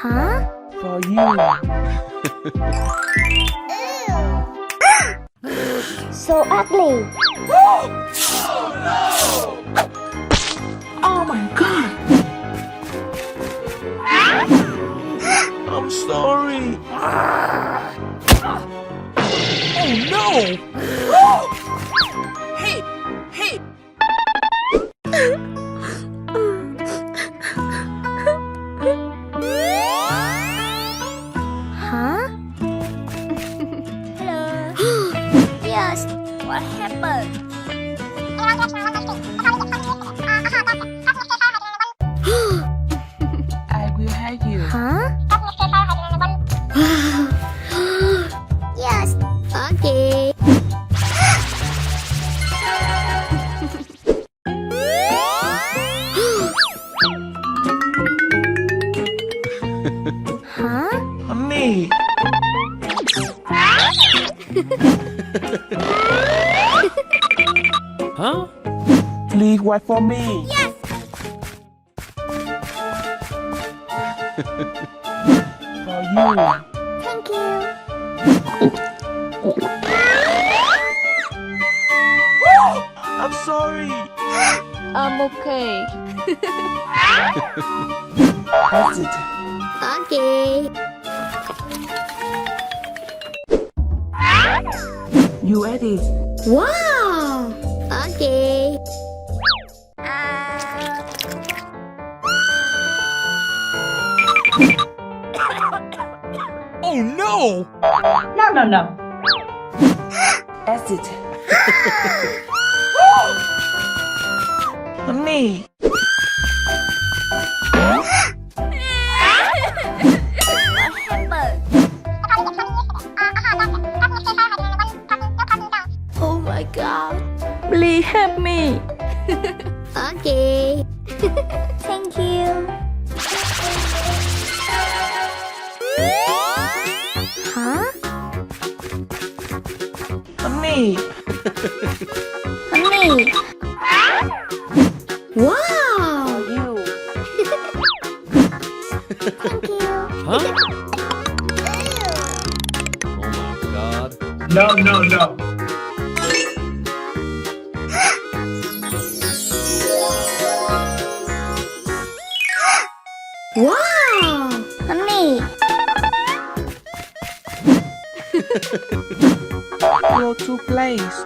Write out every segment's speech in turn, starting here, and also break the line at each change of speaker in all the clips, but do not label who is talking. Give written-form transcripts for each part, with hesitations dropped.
Huh?
For you.
So ugly.
Oh my god. I'm sorry. Oh no. Hey, hey.
Huh? Hello. Yes. What happened?
I will help you.
Huh? Yes. Okay. Huh?
Honey. Huh? Please wait for me.
Yes.
For you.
Thank you.
I'm sorry.
I'm okay.
That's it.
Okay.
You ate it.
Wow. Okay.
Oh no!
No.
That's it. Honey.
Oh my god.
Please help me.
Okay. Thank you. Huh?
Honey.
Honey. Wow.
You.
Thank you.
Huh? Oh my god.
No.
Wow. Honey.
Go to place.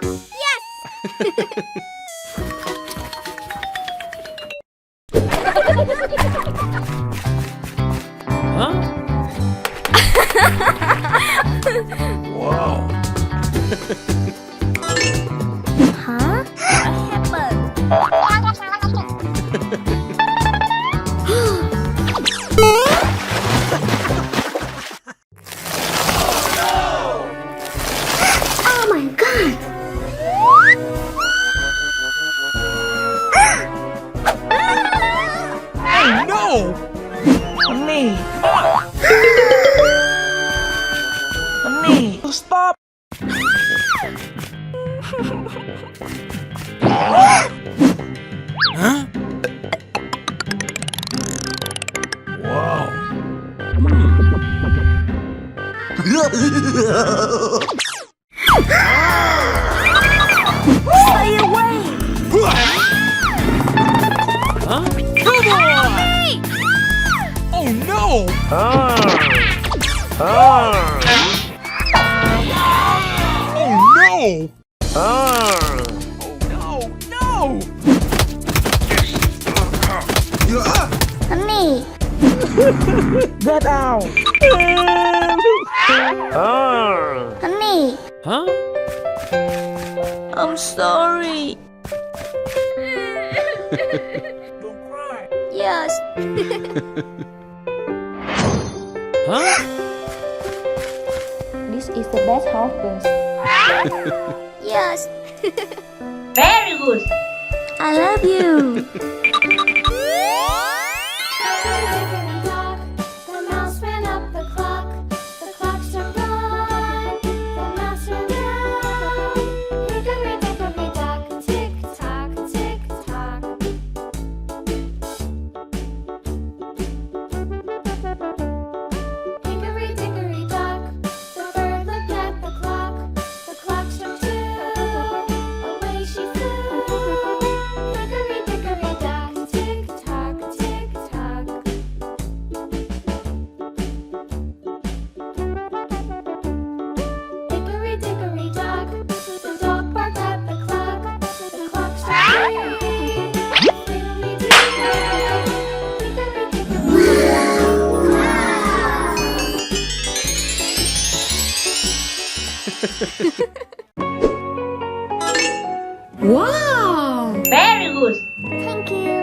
Huh?
Wow.
Huh? What Oh my god!
Oh no! Honey. Honey. Stop. Huh? Wow.
Stay away!
Huh?
Come on! Oh no! Oh no! Oh no!
Honey!
Get out!
Honey!
Huh?
I'm sorry.
Don't cry.
Yes!
Huh?
This is the best husband.
Yes!
Very good.
I love you!
The mouse ran up the clock. The clock struck one. The mouse ran down. Hickory dock, tick tock, tick tock.
Wow!
Very good.
Thank you.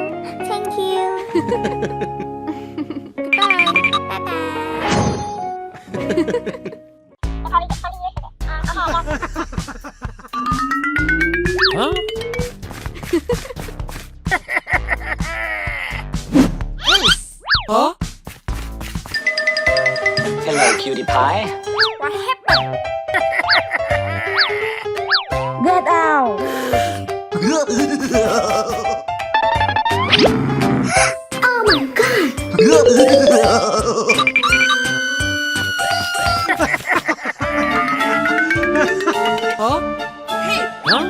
Thank you. Goodbye. Bye-bye.
Huh?
Huh?
Hello, cutie pie.
What happened?
Get out!
Oh my god.
Huh?
Huh?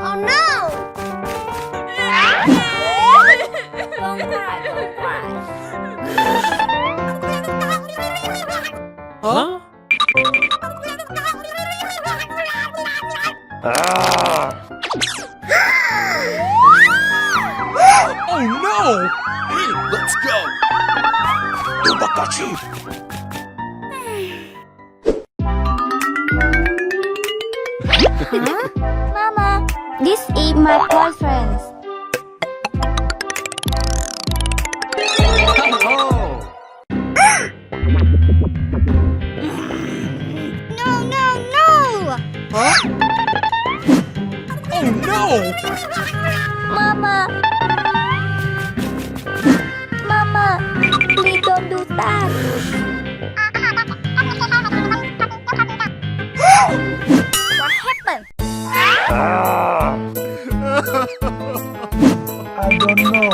Oh no. Don't cry. Don't cry.
Huh? Oh no! Hey, let's go! Ubakachi!
Huh? Mama, this is my boyfriend. No, no, no!
Huh? Oh no!
Mama! Mama, please don't do that. What happened?
I don't know.
Don't cry.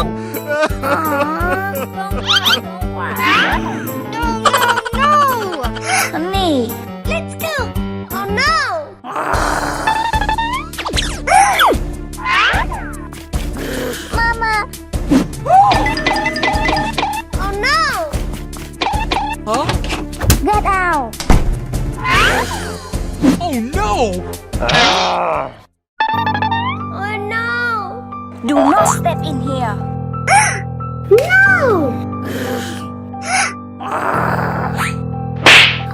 No, no, no! Honey, let's go! Oh no! Mama! Oh no!
Huh?
Get out!
Oh no!
Oh no! Do not step in here! No!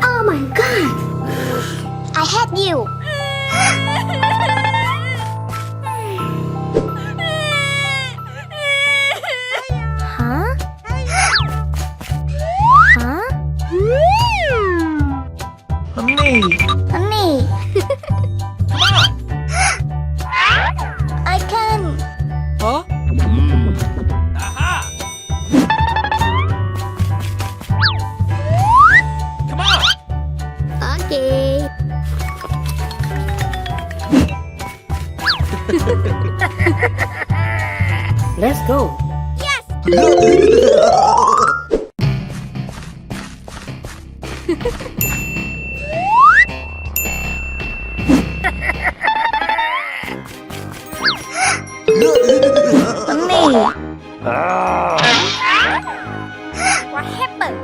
Oh my god! I hate you! Huh? Huh?
Honey!
Honey! I can!
Huh? Come on!
Okay.
Let's go!
Honey! What happened?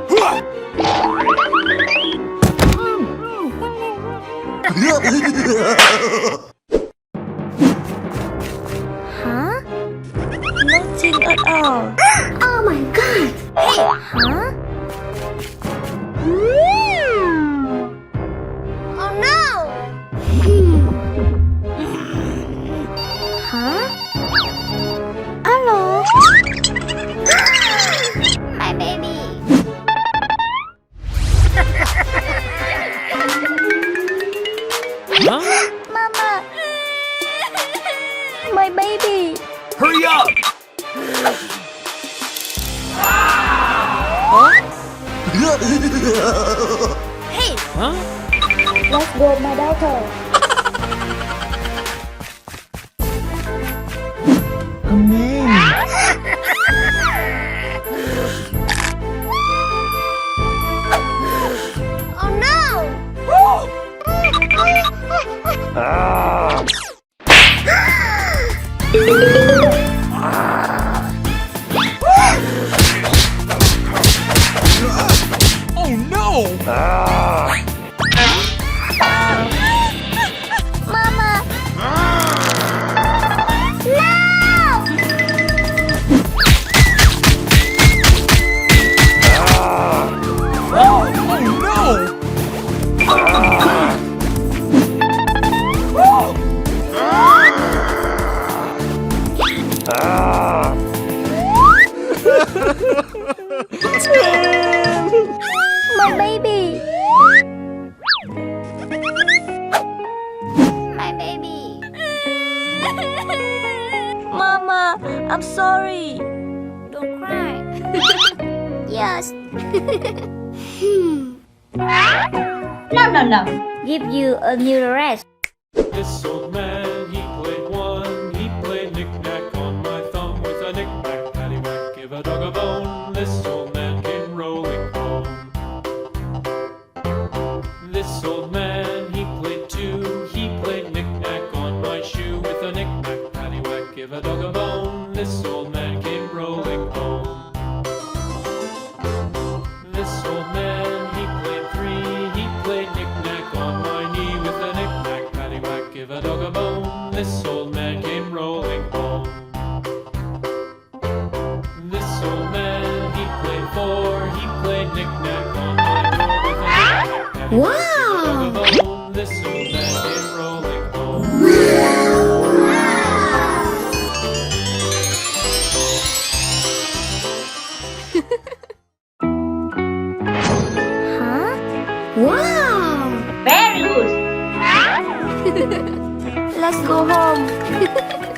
Huh? Nothing at all. Oh my god! Hey! Huh? Oh no! Huh? Hello? My baby!
Huh?
Mama! My baby!
Hurry up!
Hey!
Huh?
Let's go, my daughter!
Oh no!
Oh no!
don't cry. Yes.
No, no, no.
Give you a new rest.
This old man, he played one. He played knick-knack on my thumb with a knick-knack, paddywhack, give a dog a bone. This old man came rolling home. This old man, he played two. He played knick-knack on my shoe with a knick-knack, paddywhack, give a dog a bone. This old man came rolling home. This old man, he played three. He played knick-knack on my knee with a knick-knack, paddywhack, give a dog a bone. This old man came rolling home. This old man, he played four. He played knick-knack on my door with a knick-knack, paddywhack,
Wow.
give a dog a bone. This old man came rolling home.
Huh? Wow.
Very good.
Let's go home.